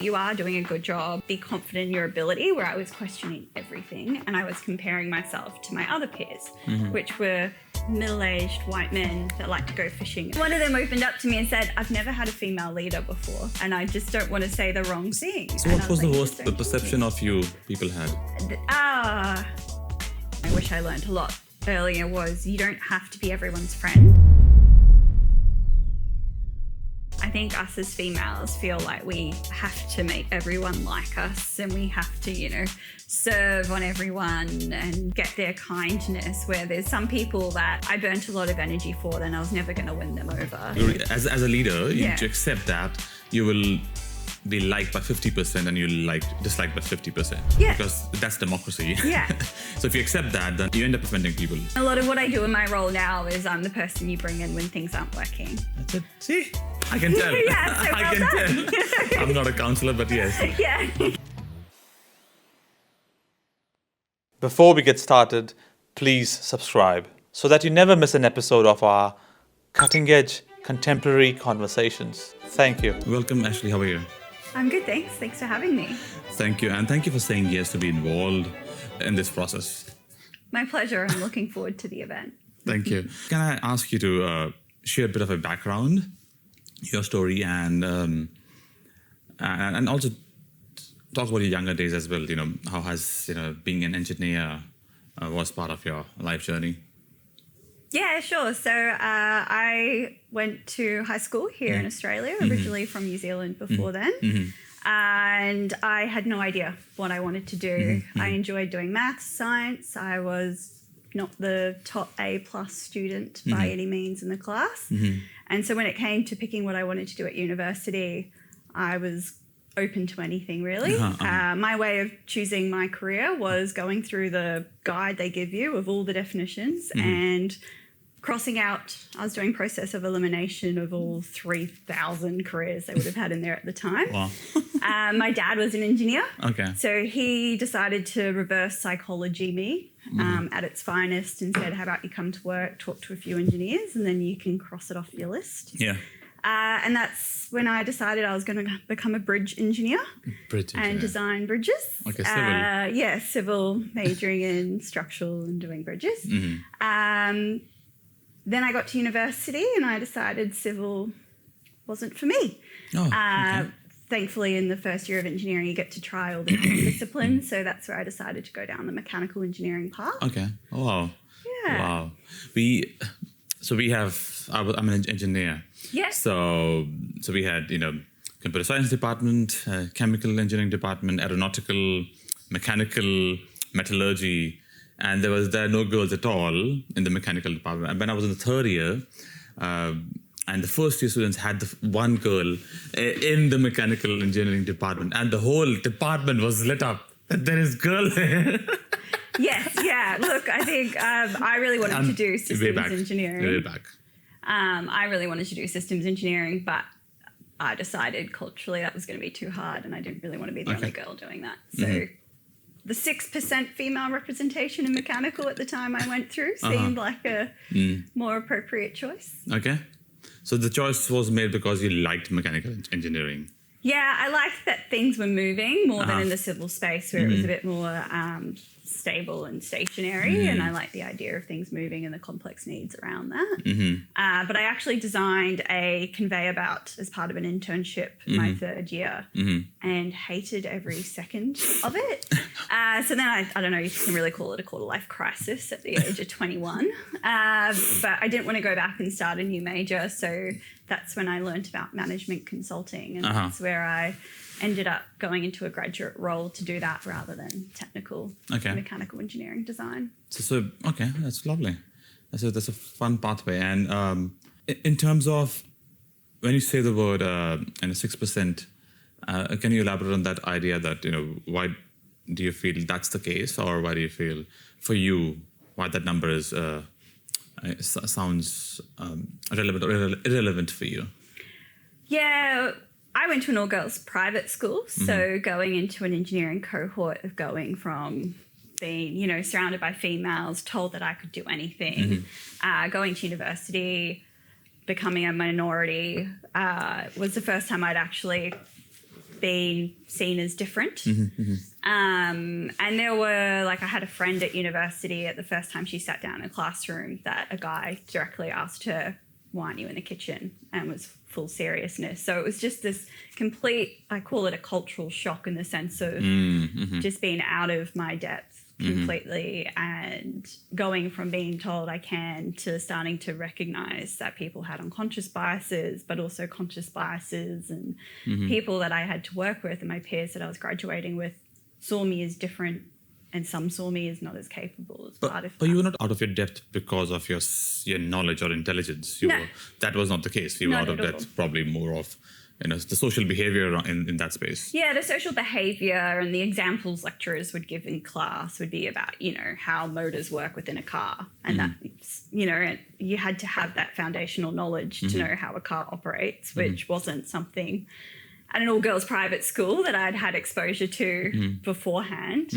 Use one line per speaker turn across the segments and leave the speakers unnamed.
You are doing a good job. Be confident in your ability, where I was questioning everything and I was comparing myself to my other peers, which were middle-aged white men that like to go fishing. One of them opened up to me and said, I've never had a female leader before and I just don't want to say the wrong thing.
So what was the worst the perception of you people had?
I wish I learned a lot earlier was you don't have to be everyone's friend. I think us as females feel like we have to make everyone like us and we have to, serve on everyone and get their kindness, where there's some people that I burnt a lot of energy for and I was never going to win them over.
As a leader, you accept that you will be liked by 50% and you'll disliked by 50%.
Yeah.
Because that's democracy.
Yeah.
So if you accept that, then you end up offending people.
A lot of what I do in my role now is I'm the person you bring in when things aren't working.
That's it. See? I can tell.
Yeah, so
I can tell. I'm not a counselor, but yes.
Yeah.
Before we get started, please subscribe so that you never miss an episode of our cutting-edge contemporary conversations. Thank you.
Welcome, Ashley. How are you?
I'm good, thanks. Thanks for having me.
Thank you. And thank you for saying yes to be involved in this process.
My pleasure. I'm looking forward to the event.
Thank you. Can I ask you to share a bit of a background, your story, and also talk about your younger days as well. How has being an engineer was part of your life journey?
Yeah, sure. So I went to high school here in Australia, originally from New Zealand before then. And I had no idea what I wanted to do. I enjoyed doing maths, science. I was not the top A+ student by any means in the class. And so when it came to picking what I wanted to do at university, I was open to anything really. My way of choosing my career was going through the guide they give you of all the definitions and crossing out. I was doing process of elimination of all 3,000 careers they would have had in there at the time.
Wow.
My dad was an engineer.
Okay.
So he decided to reverse psychology me at its finest and said, how about you come to work, talk to a few engineers, and then you can cross it off your list.
Yeah.
And that's when I decided I was going to become a bridge engineer. And design bridges.
Okay, civil.
Civil, majoring in structural and doing bridges. Then I got to university and I decided civil wasn't for me. Thankfully, in the first year of engineering, you get to try all the different disciplines. So that's where I decided to go down the mechanical engineering path.
Okay. Oh, wow.
Yeah.
Wow. I'm an engineer.
Yes.
So we had, computer science department, chemical engineering department, aeronautical, mechanical, metallurgy, and there are no girls at all in the mechanical department. And when I was in the third year, and the first year students had the one girl in the mechanical engineering department, and the whole department was lit up that there is girl there.
Yes, yeah. Look, I think I really wanted to do systems engineering.
Way back.
I really wanted to do systems engineering, but I decided culturally that was going to be too hard and I didn't really want to be the only girl doing that. So the 6% female representation in mechanical at the time I went through seemed like a more appropriate choice.
Okay. So the choice was made because you liked mechanical engineering.
Yeah, I liked that things were moving more than in the civil space where it was a bit more stable and stationary, and I like the idea of things moving and the complex needs around that. But I actually designed a conveyor belt as part of an internship my third year and hated every second of it. So then I don't know if you can really call it a quarter-life crisis at the age of 21. But I didn't want to go back and start a new major, so that's when I learned about management consulting, and that's where I ended up going into a graduate role to do that rather than technical mechanical engineering design.
So okay, that's lovely. That's a fun pathway. And in terms of when you say the word 6%, can you elaborate on that idea that, why do you feel that's the case, or why do you feel for you why that number is sounds relevant or irrelevant for you?
Yeah, I went to an all-girls private school, so going into an engineering cohort of going from being, surrounded by females, told that I could do anything, going to university, becoming a minority was the first time I'd actually been seen as different. And there were, like, I had a friend at university at the first time she sat down in a classroom that a guy directly asked her, "Why aren't you in the kitchen?" and was full seriousness. So it was just this complete, I call it a cultural shock in the sense of just being out of my depth completely and going from being told I can to starting to recognize that people had unconscious biases, but also conscious biases, and people that I had to work with and my peers that I was graduating with saw me as different, and some saw me as not as capable as part of that.
But you were not out of your depth because of your knowledge or intelligence.
No.
That was not the case. You were
Not
out of
at all.
depth probably more of the social behavior in that space.
Yeah, the social behavior and the examples lecturers would give in class would be about, how motors work within a car. And that, you had to have that foundational knowledge to know how a car operates, which wasn't something at an all-girls private school that I'd had exposure to beforehand.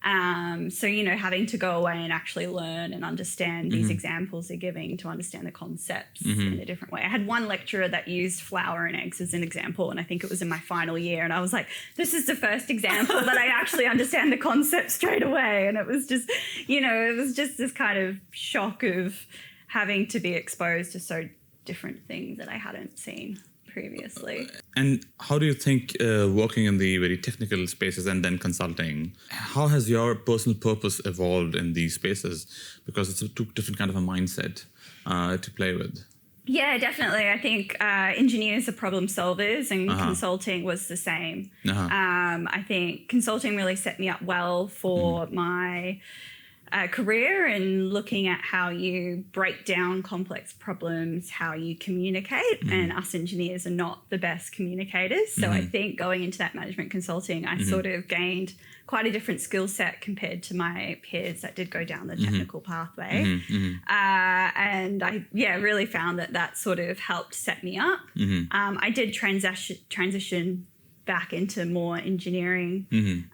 So, having to go away and actually learn and understand these examples they're giving to understand the concepts in a different way. I had one lecturer that used flour and eggs as an example, and I think it was in my final year. And I was like, this is the first example that I actually understand the concept straight away. And it was just, it was just this kind of shock of having to be exposed to so different things that I hadn't seen previously.
And how do you think working in the very technical spaces and then consulting, how has your personal purpose evolved in these spaces? Because it's a different kind of a mindset to play with.
Yeah, definitely. I think engineers are problem solvers, and consulting was the same. I think consulting really set me up well for my career and looking at how you break down complex problems, how you communicate, and us engineers are not the best communicators. So I think going into that management consulting, I sort of gained quite a different skill set compared to my peers that did go down the technical pathway. And I, really found that sort of helped set me up. I did transition back into more engineering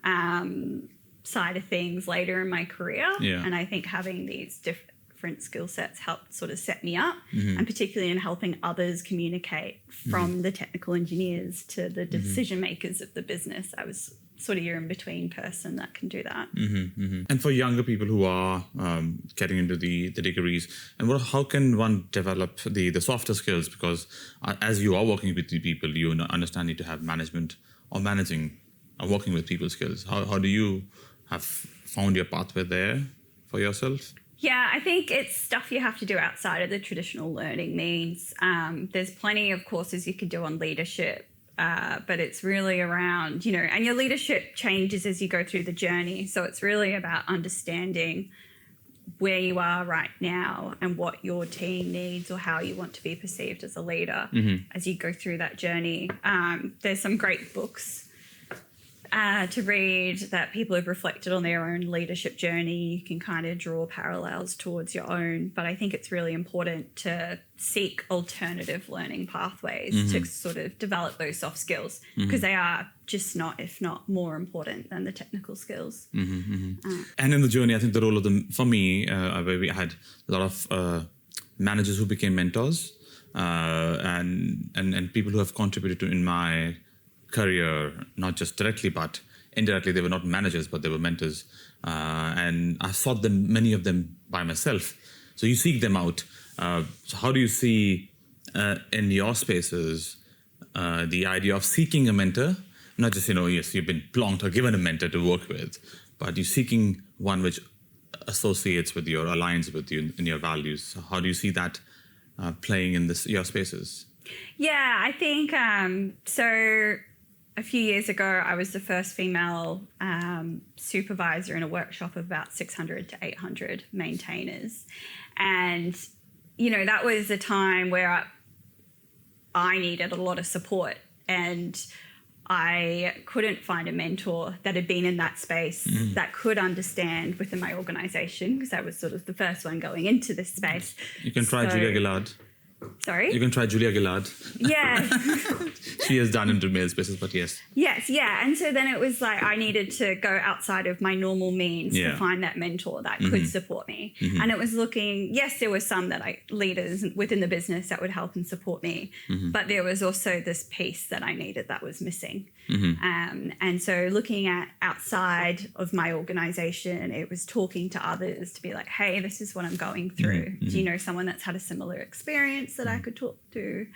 side of things later in my career. And I think having these different skill sets helped sort of set me up, and particularly in helping others communicate from the technical engineers to the decision makers of the business. I was sort of your in-between person that can do that.
And for younger people who are getting into the degrees, and how can one develop the softer skills? Because as you are working with the people, you understand need to have management or managing or working with people skills. How do you have found your pathway there for yourself?
Yeah, I think it's stuff you have to do outside of the traditional learning means. There's plenty of courses you could do on leadership, but it's really around, and your leadership changes as you go through the journey. So it's really about understanding where you are right now and what your team needs or how you want to be perceived as a leader as you go through that journey. There's some great books to read that people have reflected on their own leadership journey. You can kind of draw parallels towards your own, but I think it's really important to seek alternative learning pathways to sort of develop those soft skills, because they are just not, if not more important than the technical skills.
And in the journey, I think the role of them, for me, we had a lot of managers who became mentors, and people who have contributed to in my career, not just directly but indirectly. They were not managers, but they were mentors, and I sought them, many of them, by myself. So you seek them out. So how do you see in your spaces the idea of seeking a mentor? Not just yes, you've been plonked or given a mentor to work with, but you're seeking one which associates with you or aligns with you in your values. So how do you see that playing in your spaces?
Yeah, I think so. A few years ago, I was the first female supervisor in a workshop of about 600 to 800 maintainers. And, that was a time where I needed a lot of support, and I couldn't find a mentor that had been in that space that could understand within my organisation, because I was sort of the first one going into this space.
You can try Julia Gillard.
Sorry?
You can try Julia Gillard.
Yeah.
She has done into male spaces, but yes.
Yes, yeah. And so then it was like I needed to go outside of my normal means to
Yeah.
find that mentor that could support me. And it was looking, yes, there were some leaders within the business that would help and support me, but there was also this piece that I needed that was missing. And so looking at outside of my organization, it was talking to others to be like, hey, this is what I'm going through. Do you know someone that's had a similar experience that I could talk to?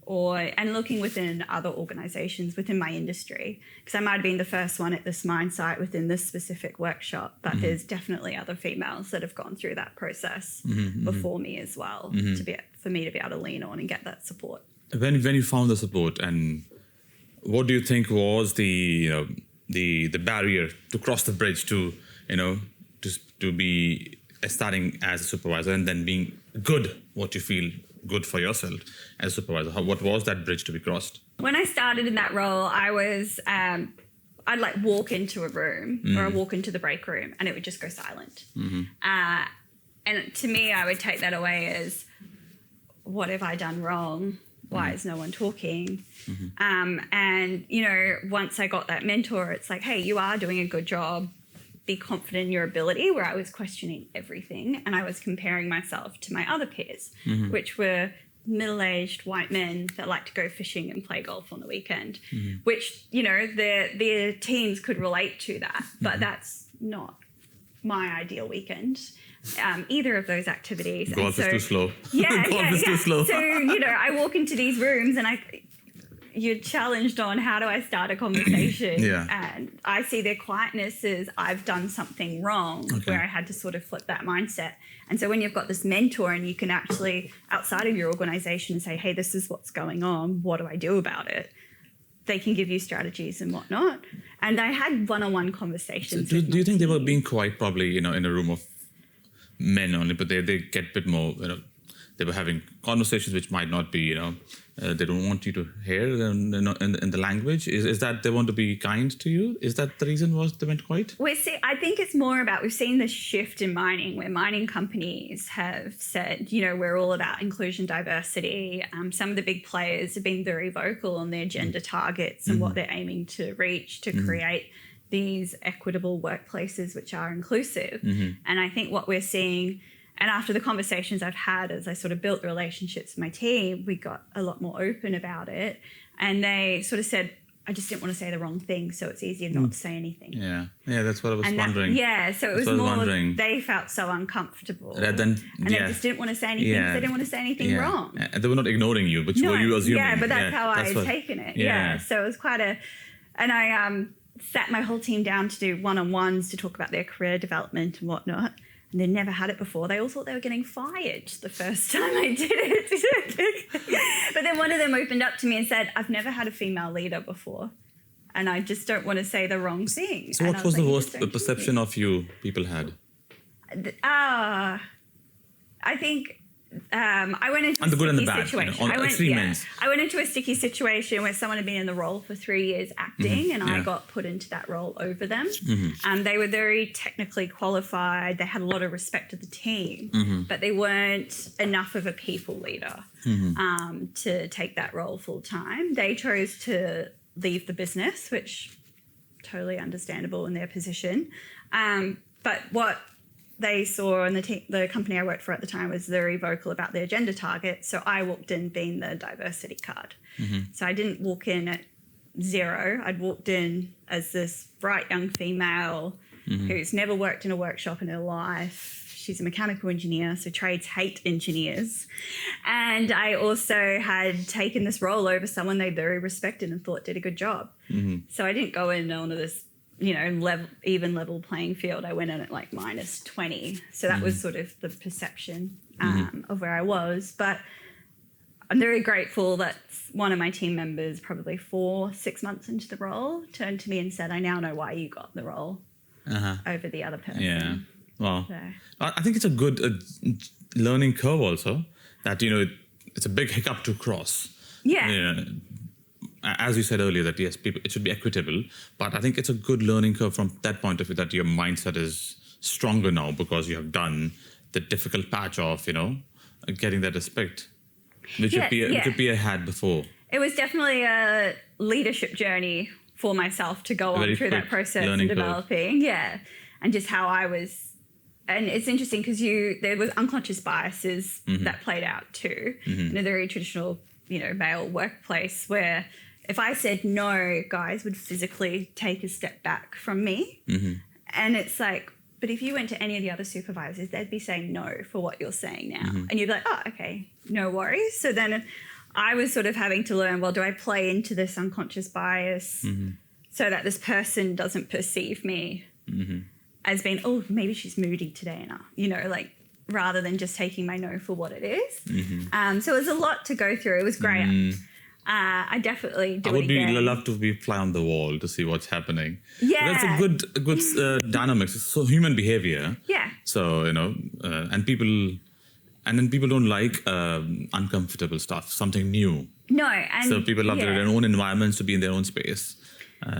And looking within other organizations within my industry, because I might have been the first one at this mine site within this specific workshop, but there's definitely other females that have gone through that process before me as well, for me to be able to lean on and get that support.
When you found the support, and what do you think was the barrier to cross the bridge to be starting as a supervisor and then being good, what you feel good for yourself as a supervisor? What was that bridge to be crossed?
When I started in that role, I was, I'd like walk into a room or I'd walk into the break room and it would just go silent. And to me, I would take that away as, what have I done wrong? Why is no one talking? And, once I got that mentor, it's like, hey, you are doing a good job. Be confident in your ability, where I was questioning everything and I was comparing myself to my other peers, which were middle-aged white men that like to go fishing and play golf on the weekend, which, their teams could relate to that, but that's not my ideal weekend. Either of those activities.
Golf is too slow.
Yeah,
Golf is too slow.
So, I walk into these rooms and you're challenged on how do I start a conversation. And I see their quietness as I've done something wrong, where I had to sort of flip that mindset. And so when you've got this mentor and you can actually, outside of your organization, say, hey, this is what's going on. What do I do about it? They can give you strategies and whatnot. And I had one-on-one conversations.
So do you think they were being quiet probably, in a room of men only, but they get a bit more, they were having conversations which might not be, they don't want you to hear in the language. Is that they want to be kind to you? Is that the reason was they went quiet?
I think it's more about, we've seen this shift in mining where mining companies have said, we're all about inclusion, diversity. Some of the big players have been very vocal on their gender targets and what they're aiming to reach to create these equitable workplaces which are inclusive. And I think what we're seeing, and after the conversations I've had as I sort of built the relationships with my team, we got a lot more open about it. And they sort of said, I just didn't want to say the wrong thing, so it's easier not to say anything. Yeah, that's what I was wondering. So it was more, they felt so uncomfortable. They just didn't want to say anything because they didn't want to say anything wrong.
And they were not ignoring you, but you were assuming.
Yeah, but that's how I had taken it. So it was quite and I sat my whole team down to do one-on-ones to talk about their career development and whatnot. And they'd never had it before. They all thought they were getting fired the first time I did it. But then one of them opened up to me and said, I've never had a female leader before. And I just don't want to say the wrong thing.
So what was the worst perception of you people had?
I think I went into
and the good and the bad,
situation. I went into a sticky situation where someone had been in the role for 3 years acting, and I got put into that role over them. They were very technically qualified. They had a lot of respect for the team, but they weren't enough of a people leader to take that role full time. They chose to leave the business, which totally understandable in their position. But what they saw, and the company I worked for at the time was very vocal about their gender target. So I walked in being the diversity card. So I didn't walk in at 0. I'd walked in as this bright young female who's never worked in a workshop in her life. She's a mechanical engineer, so trades hate engineers. And I also had taken this role over someone they very respected and thought did a good job. So I didn't go in onto this even level playing field. I went in at like minus 20. So that was sort of the perception of where I was. But I'm very grateful that one of my team members, probably 6 months into the role, turned to me and said, I now know why you got the role over the other person.
Yeah. Well, so I think it's a good learning curve also, that, it's a big hiccup to cross. As you said earlier, that yes, it should be equitable, but I think it's a good learning curve from that point of view, that your mindset is stronger now because you have done the difficult patch of, getting that respect. which would be a had before.
It was definitely a leadership journey for myself to go on through that process and developing. Yeah. And just how I was. And it's interesting because there was unconscious biases that played out too in a very traditional, male workplace where if I said no, guys would physically take a step back from me. And it's like, but if you went to any of the other supervisors, they'd be saying no for what you're saying now. And you'd be like, oh, okay, no worries. So then I was sort of having to learn, well, do I play into this unconscious bias so that this person doesn't perceive me as being, oh, maybe she's moody today, rather than just taking my no for what it is. So it was a lot to go through. It was great. I definitely do it again.
I would love to be fly on the wall to see what's happening.
Yeah.
That's a good dynamics. It's so human behavior.
Yeah.
So, and then people don't like uncomfortable stuff, something new.
No. And
so people love their own environments, to be in their own space.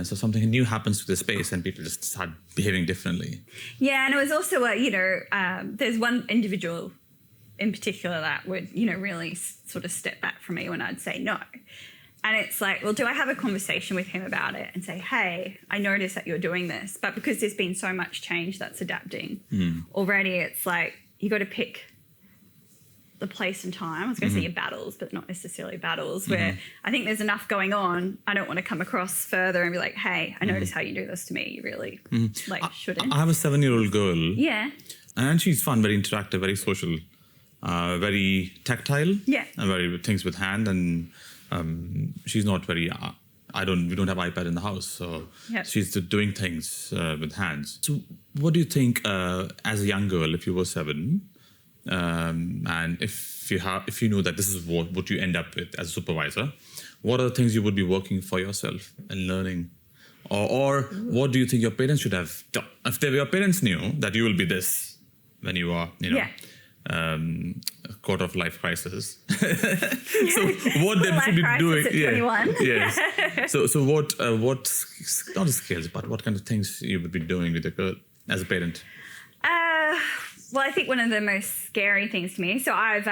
So something new happens to the space and people just start behaving differently. Yeah,
and it was also, there's one individual in particular that would, really sort of step back from me when I'd say no. And it's like, well, do I have a conversation with him about it and say, hey, I noticed that you're doing this, but because there's been so much change that's adapting already, it's like you got to pick the place and time. I was going to say your battles, but not necessarily battles, where I think there's enough going on. I don't want to come across further and be like, hey, I noticed how you do this to me. You really shouldn't.
I have a 7-year-old girl.
Yeah.
And she's fun, very interactive, very social, very tactile.
Yeah.
And very things with hand. And she's not very, we don't have iPad in the house. So she's doing things with hands. So what do you think as a young girl, if you were 7, and if you know that this is what you end up with as a supervisor, what are the things you would be working for yourself and learning? Or what do you think your parents should have done? If your parents knew that you will be this when you are, a quarter of life crisis. So what they should be doing?
Yeah.
Yes. So what not the skills, but what kind of things you would be doing with your girl as a parent?
Well, I think one of the most scary things to me, so I've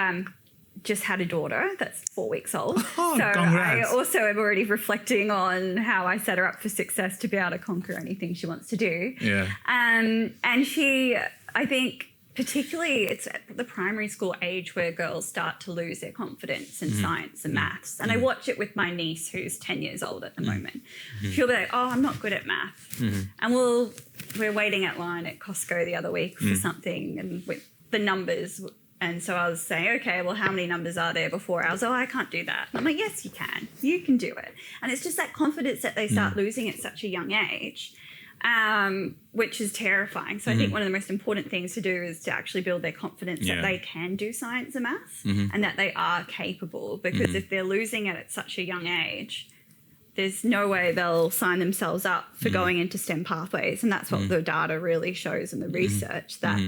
just had a daughter that's 4 weeks old.
Oh,
so
congrats.
I also am already reflecting on how I set her up for success to be able to conquer anything she wants to do.
Yeah.
And she, I think, particularly it's at the primary school age where girls start to lose their confidence in science and maths. And I watch it with my niece who's 10 years old at the moment. She'll be like, oh, I'm not good at math. And we're waiting at line at Costco the other week for something and with the numbers. And so I was saying, okay, well, how many numbers are there before hours? Oh, I can't do that. And I'm like, yes, you can. You can do it. And it's just that confidence that they start losing at such a young age. Which is terrifying. So I think one of the most important things to do is to actually build their confidence that they can do science and maths and that they are capable. Because if they're losing it at such a young age, there's no way they'll sign themselves up for going into STEM pathways. And that's what the data really shows in the research, that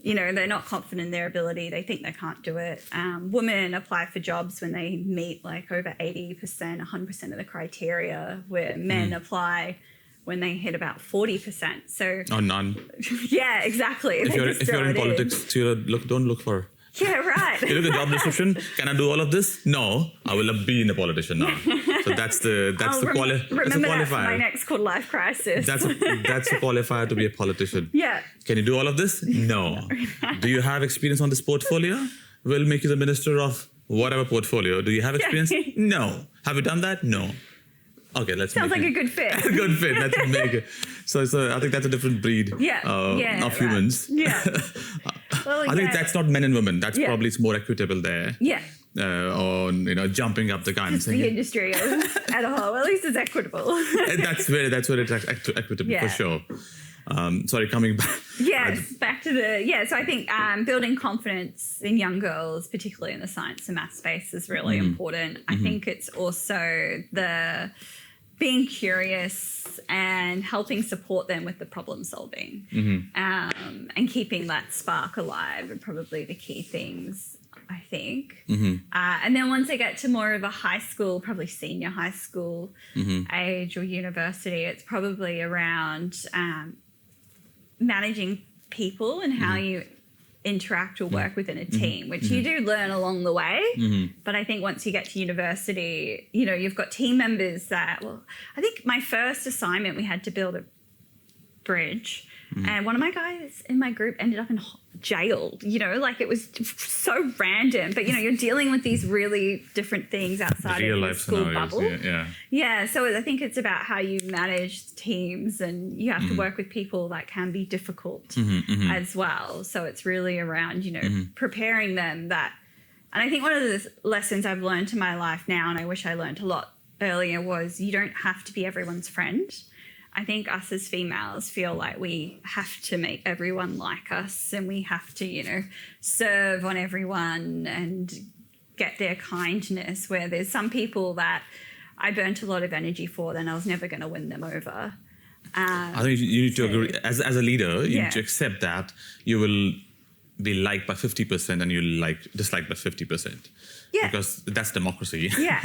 they're not confident in their ability. They think they can't do it. Women apply for jobs when they meet like over 80%, 100% of the criteria, where men apply when they hit about 40%. So
none.
Yeah, exactly.
If you're in politics, don't look for.
Yeah, right.
You look at the job description. Can I do all of this? No, I will be a politician now. So that's the
remember
qualifier.
That for my next quarter life crisis.
That's a qualifier to be a politician.
Yeah.
Can you do all of this? No. Do you have experience on this portfolio? We'll make you the minister of whatever portfolio. Do you have experience? No. Have you done that? No. Okay,
sounds like a good fit.
A good fit. Let's make it. So I think that's a different breed of humans.
Yeah. Well,
I think that's not men and women. That's probably it's more equitable there.
Yeah.
On jumping up the gun.
The industry at a whole. At least it's equitable.
That's where it's equitable for sure. Sorry, coming back.
Yes, back to so I think building confidence in young girls, particularly in the science and math space, is really important. I think it's also the being curious and helping support them with the problem solving and keeping that spark alive are probably the key things, I think. And then once they get to more of a high school, probably senior high school age or university, it's probably around managing people and how you interact or work within a team, which you do learn along the way. But I think once you get to university, you know, you've got team members that, well, I think my first assignment, we had to build a bridge. And one of my guys in my group ended up in jail, you know, like it was so random. But, you know, you're dealing with these really different things outside of the school bubble. Yeah, so I think it's about how you manage teams, and you have to work with people that can be difficult as well. So it's really around, you know, preparing them that. And I think one of the lessons I've learned in my life now, and I wish I learned a lot earlier, was you don't have to be everyone's friend. I think us as females feel like we have to make everyone like us, and we have to, you know, serve on everyone and get their kindness, where there's some people that I burnt a lot of energy for, then I was never going to win them over.
I think you need to agree, as a leader, you need to accept that you will be liked by 50% and you'll disliked by 50%. Yeah. Because that's democracy.
Yeah.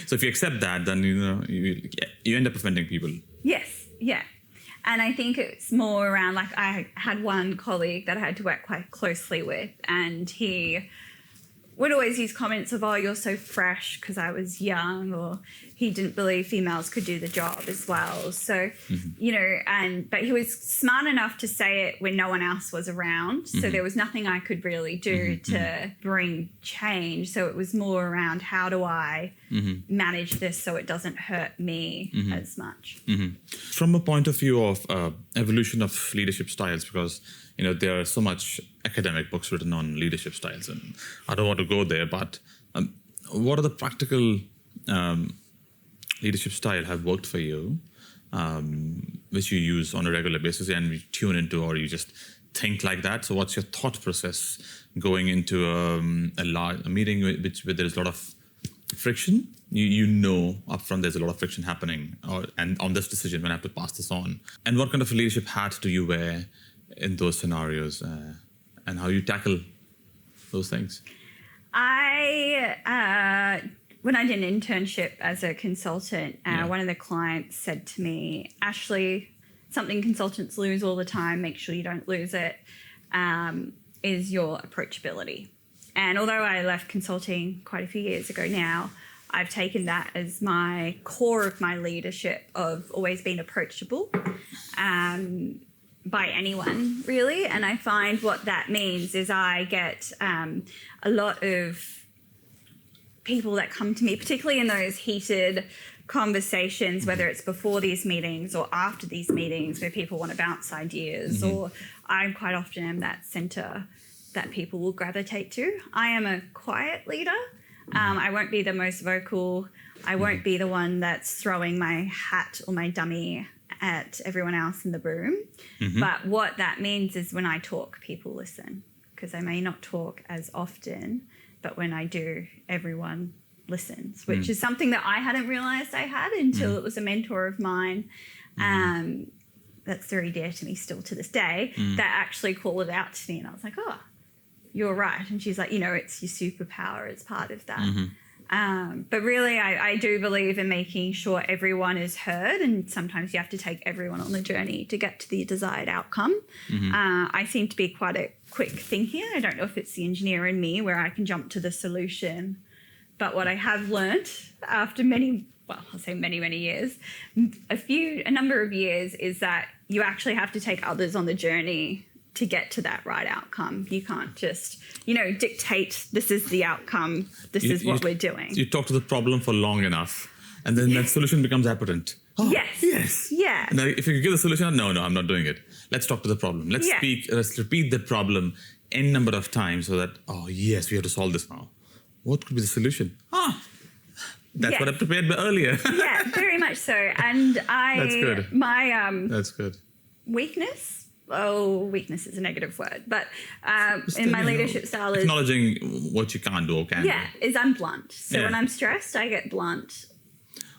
So if you accept that, then, you know, you end up offending people.
Yes. Yeah. And I think it's more around, like, I had one colleague that I had to work quite closely with, and he would always use comments of, oh, you're so fresh, because I was young, or he didn't believe females could do the job as well. So, you know, but he was smart enough to say it when no one else was around. So there was nothing I could really do to bring change. So it was more around, how do I manage this so it doesn't hurt me as much?
From a point of view of evolution of leadership styles, because, you know, there are so much academic books written on leadership styles, and I don't want to go there, but what are the practical leadership style have worked for you, which you use on a regular basis and you tune into, or you just think like that? So what's your thought process going into a meeting where there's a lot of friction? You know upfront there's a lot of friction happening, and on this decision when I have to pass this on. And what kind of leadership hat do you wear in those scenarios, and how you tackle those things?
When I did an internship as a consultant, one of the clients said to me, Ashley, something consultants lose all the time, make sure you don't lose it, is your approachability. And although I left consulting quite a few years ago now, I've taken that as my core of my leadership, of always being approachable by anyone, really. And I find what that means is I get a lot of people that come to me, particularly in those heated conversations, whether it's before these meetings or after these meetings, where people want to bounce ideas, or I quite often am that center that people will gravitate to. I am a quiet leader. I won't be the most vocal. I won't be the one that's throwing my hat or my dummy at everyone else in the room. But what that means is when I talk, people listen, because I may not talk as often, but when I do, everyone listens, which is something that I hadn't realized I had until it was a mentor of mine that's very dear to me still to this day, that actually called it out to me. And I was like, oh, you're right. And she's like, you know, it's your superpower. It's part of that. But really, I do believe in making sure everyone is heard, and sometimes you have to take everyone on the journey to get to the desired outcome. I seem to be quite a quick thinker. I don't know if it's the engineer in me where I can jump to the solution. But what I have learnt after I'll say many years, a number of years, is that you actually have to take others on the journey to get to that right outcome. You can't just, you know, dictate, this is the outcome, this is what we're doing. You
talk to the problem for long enough, and then that solution becomes apparent. Oh, yes. Yeah. Now, if you give the solution, no, I'm not doing it. Let's talk to the problem. Let's repeat the problem n number of times, so that, oh, yes, we have to solve this now. What could be the solution? That's what I prepared earlier.
Yeah, very much so. And
that's good. That's good.
Weakness is a negative word, but in my leadership style is
acknowledging what you can't do or can do.
Is I'm blunt. So when I'm stressed, I get blunt.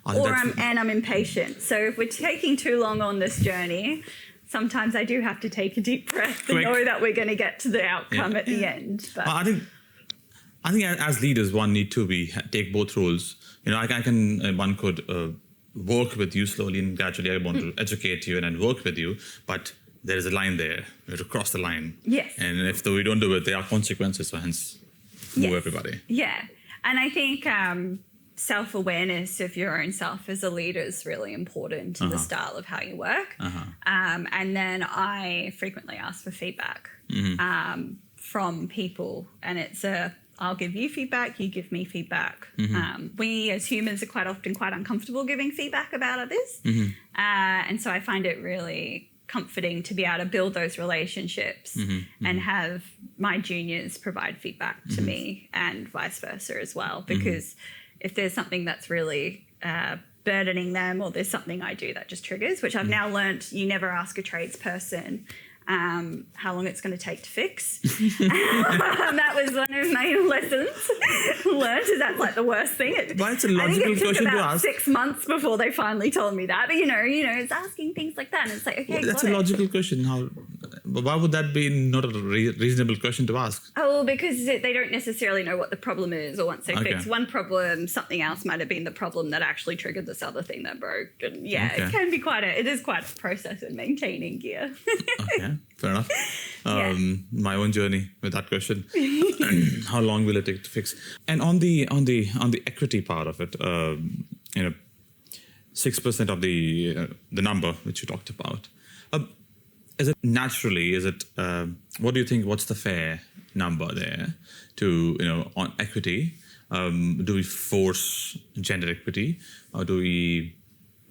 I'm impatient. So if we're taking too long on this journey, sometimes I do have to take a deep breath to know that we're going to get to the outcome at the end. But
I think as leaders, one need to take both roles. You know, one could work with you slowly and gradually. I want to educate you and work with you, but there is a line there. We have to cross the line.
Yes.
And if we don't do it, there are consequences, so hence move
Yes.
everybody.
Yeah. And I think self-awareness of your own self as a leader is really important to the style of how you work. And then I frequently ask for feedback from people. And it's I'll give you feedback, you give me feedback. We as humans are quite often quite uncomfortable giving feedback about others. And so I find it really comforting to be able to build those relationships and have my juniors provide feedback to me and vice versa as well. Because if there's something that's really burdening them or there's something I do that just triggers, which I've now learnt, you never ask a tradesperson how long it's going to take to fix. That was one of my lessons learned, is that's like the worst thing.
Well, it's a logical question to ask.
6 months before they finally told me that. But you know, it's asking things like that, and it's like, okay,
That's a logical question. Why would that be not a reasonable question to ask?
Oh, well, because they don't necessarily know what the problem is, or once they fix one problem, something else might have been the problem that actually triggered this other thing that broke. And it can be it is quite a process in maintaining gear.
Okay, fair enough. My own journey with that question. How long will it take to fix? And on the equity part of it, 6% of the number which you talked about. Is it naturally? Is it? What do you think? What's the fair number there to on equity? Do we force gender equity, or do we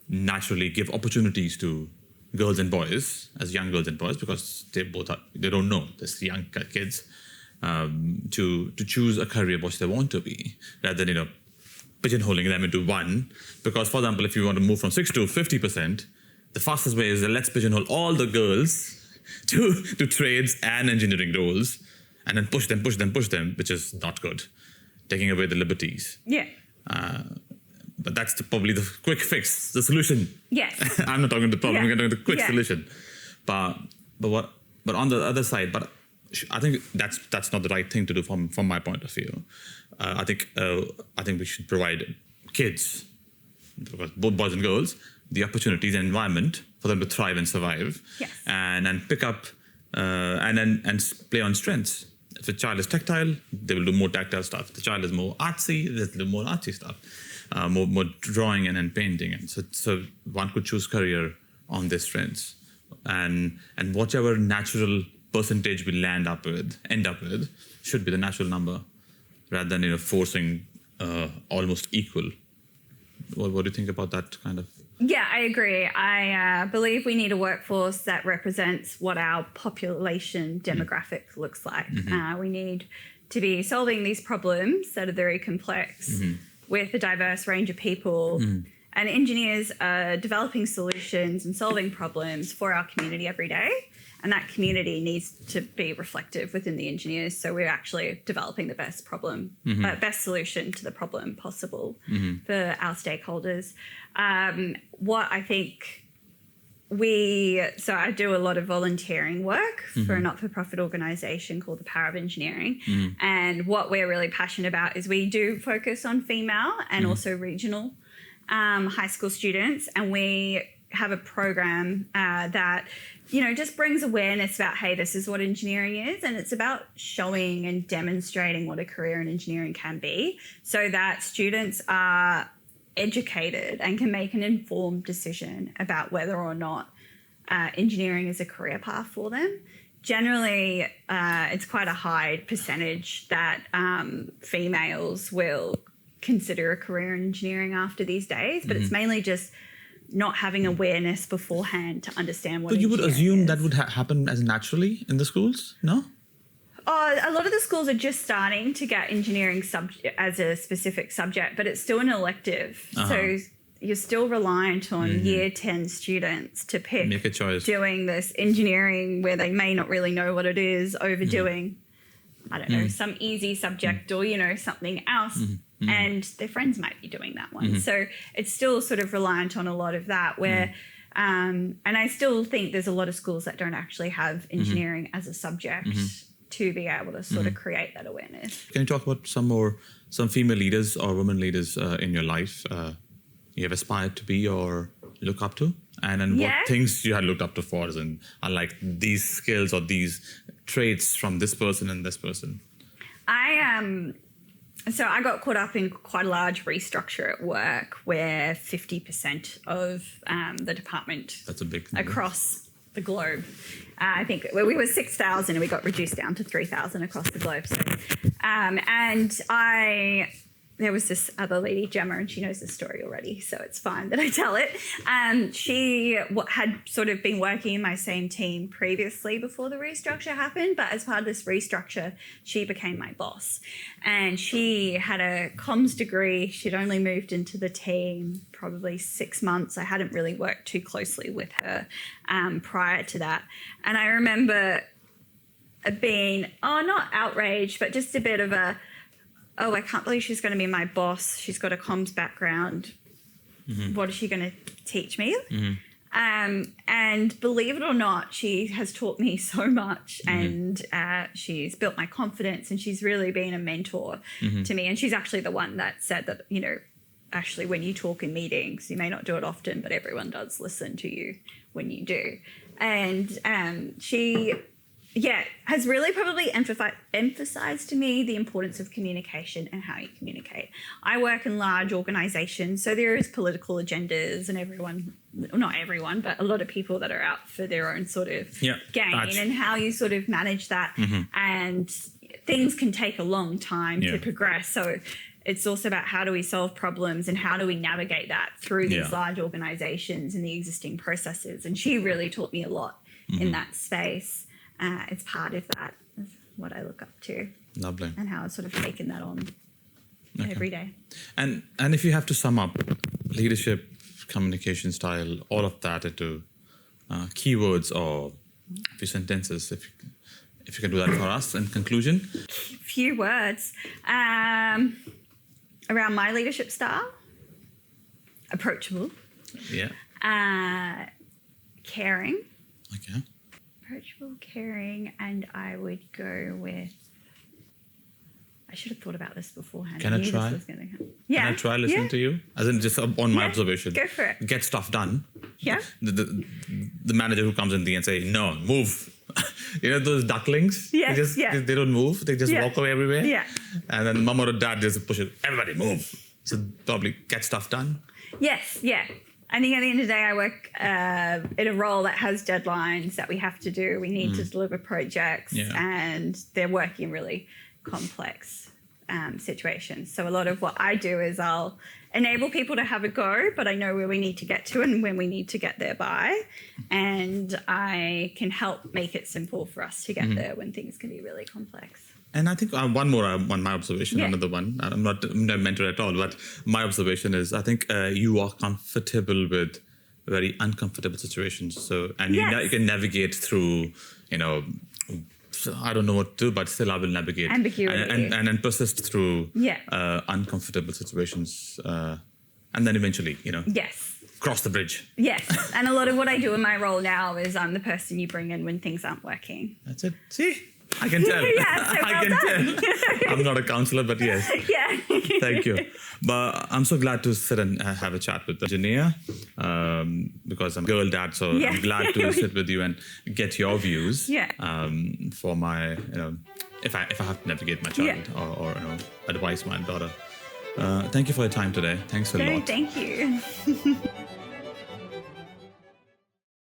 naturally give opportunities to girls and boys, as young girls and boys, because they don't know, this young kids, to choose a career which they want to be, rather than pigeonholing them into one? Because, for example, if you want to move from 6 to 50%. The fastest way is let's pigeonhole all the girls to trades and engineering roles, and then push them, which is not good, taking away the liberties. Yeah. But that's probably the quick fix, the solution. Yes. I'm not talking the problem. I'm talking the quick solution. But on the other side, I think that's not the right thing to do from my point of view. I think we should provide kids, both boys and girls, the opportunities and environment for them to thrive and survive, and pick up and play on strengths. If a child is tactile, they will do more tactile stuff. If the child is more artsy, they'll do more artsy stuff, more drawing and painting. And so one could choose career on their strengths, and whichever natural percentage we end up with should be the natural number, rather than forcing almost equal. What do you think about that kind of? Yeah, I agree. I believe we need a workforce that represents what our population demographic looks like. We need to be solving these problems that are very complex with a diverse range of people. And engineers are developing solutions and solving problems for our community every day. And that community needs to be reflective within the engineers. So we're actually developing the best best solution to the problem possible for our stakeholders. What I think so I do a lot of volunteering work for a not-for-profit organisation called the Power of Engineering. And what we're really passionate about is we do focus on female and also regional high school students. And we have a program that just brings awareness about, hey, this is what engineering is, and it's about showing and demonstrating what a career in engineering can be, so that students are educated and can make an informed decision about whether or not engineering is a career path for them. Generally, it's quite a high percentage that females will consider a career in engineering after these days, but it's mainly just not having awareness beforehand to understand what. But you would assume that would happen as naturally in the schools, no? A lot of the schools are just starting to get engineering as a specific subject, but it's still an elective. So you're still reliant on year 10 students to make a choice doing this engineering where they may not really know what it is, overdoing, I don't know, some easy subject or, something else. And their friends might be doing that one. So it's still sort of reliant on a lot of that where, and I still think there's a lot of schools that don't actually have engineering as a subject to be able to sort of create that awareness. Can you talk about some female leaders or women leaders in your life you have aspired to be or look up to, and then
Yeah.
what things you had looked up to for, and are like these skills or these traits from this person and this person.
So I got caught up in quite a large restructure at work where 50% of the department
That's a big number.
across the globe. I think we were 6,000 and we got reduced down to 3,000 across the globe. So, there was this other lady, Gemma, and she knows the story already, so it's fine that I tell it. She had sort of been working in my same team previously before the restructure happened, but as part of this restructure, she became my boss. And she had a comms degree. She'd only moved into the team probably 6 months. I hadn't really worked too closely with her prior to that. And I remember being, not outraged, but just a bit of a, I can't believe she's going to be my boss. She's got a comms background. Mm-hmm. What is she going to teach me? Mm-hmm. And believe it or not, she has taught me so much, and she's built my confidence, and she's really been a mentor to me. And she's actually the one that said that, actually when you talk in meetings, you may not do it often, but everyone does listen to you when you do. And she... has really probably emphasized to me the importance of communication and how you communicate. I work in large organizations, so there is political agendas and not everyone, but a lot of people that are out for their own sort of gain, and how you sort of manage that. And things can take a long time to progress. So it's also about how do we solve problems and how do we navigate that through these large organizations and the existing processes. And she really taught me a lot in that space. It's part of that, is what I look up to.
Lovely.
And how I've sort of taken that on every day.
And if you have to sum up leadership, communication style, all of that into keywords or a few sentences, if you can do that for us in conclusion.
Few words. Around my leadership style. Approachable.
Yeah.
Caring.
Okay.
Approachable, caring, and I would go with... I should have thought about this beforehand.
Can I try?
Yeah.
Can I try listening to you? As in just on my observation.
Go for it.
Get stuff done.
Yeah.
The manager who comes in the end say, no, move. Those ducklings?
Yes,
they don't move. They just walk away everywhere.
Yeah.
And then mom or dad just push it. Everybody move. So probably get stuff done.
Yes, yeah. I think at the end of the day, I work in a role that has deadlines that we have to do. We need to deliver projects, and they're working in really complex situations. So a lot of what I do is I'll enable people to have a go, but I know where we need to get to and when we need to get there by. And I can help make it simple for us to get there when things can be really complex.
And I think one more on my observation, another one. I'm not a mentor at all, but my observation is I think you are comfortable with very uncomfortable situations. So, and you can navigate through, I don't know what to do, but still I will navigate.
Ambiguity.
And persist through uncomfortable situations. And then eventually, cross the bridge.
Yes. And a lot of what I do in my role now is I'm the person you bring in when things aren't working.
That's it. See? I can tell. I can tell. I'm not a counselor, but yes.
Yeah.
Thank you. But I'm so glad to sit and have a chat with Jania because I'm a girl dad, so I'm glad to sit with you and get your views for my, if I have to navigate my child or advise my daughter. Thank you for your time today. Thanks a lot.
Thank you.